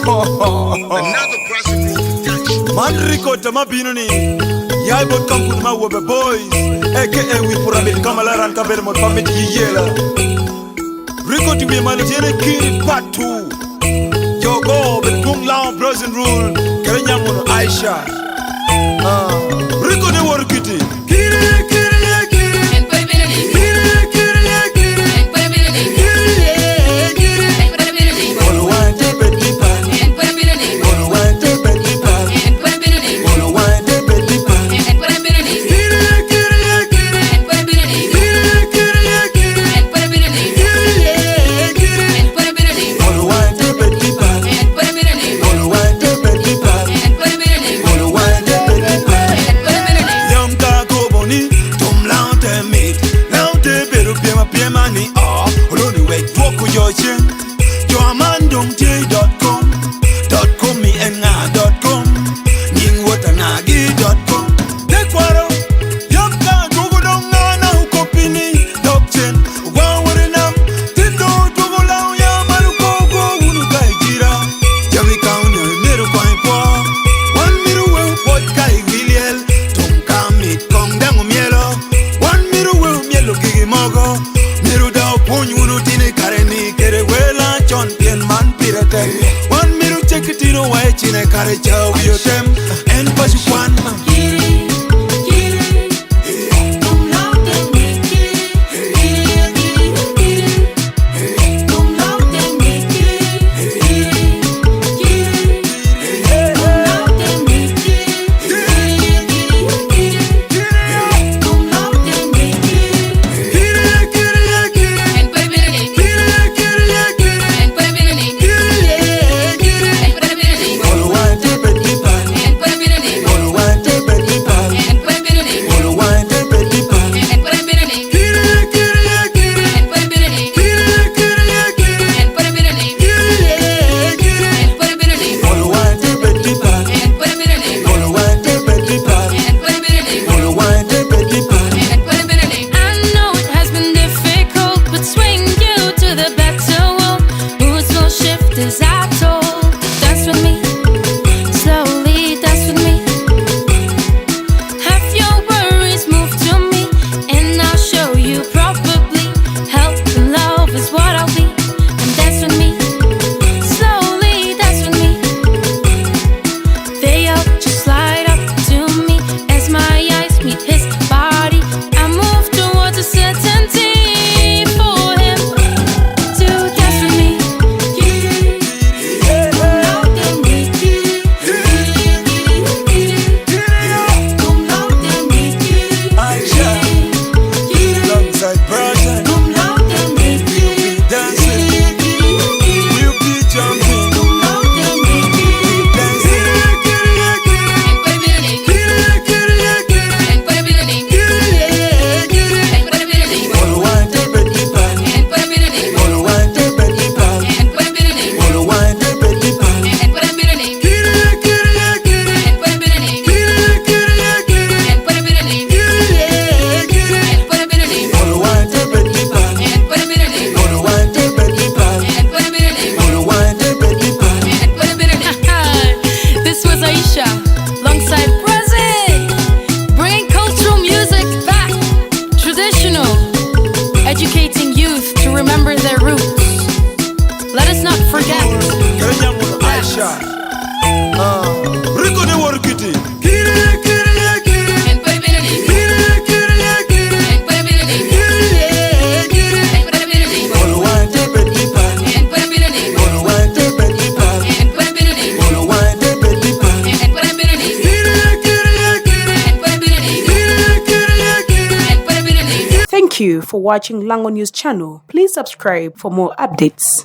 Another Brazen production. Man Rico Mabinoni. Yai bot come with my wobbe boys. AKA we put a bit Kamala and Kabel Mot Family Yela. Rico to be my little Kiri part 2. Yo go, but Tung Lao Brazen rule. Kenya Mono Aisha. Rico the war kitty. Kiri, Kiri. One minute check it in a way, China carriage out with them and pass you one. Alongside Brazen, bring cultural music back, traditional, educating youth to remember their roots. Let us not forget Kenya Mono Aisha. Rico the war kitty. Kiri, Kiri, Kiri. Thank you for watching Lango News channel. Please subscribe for more updates.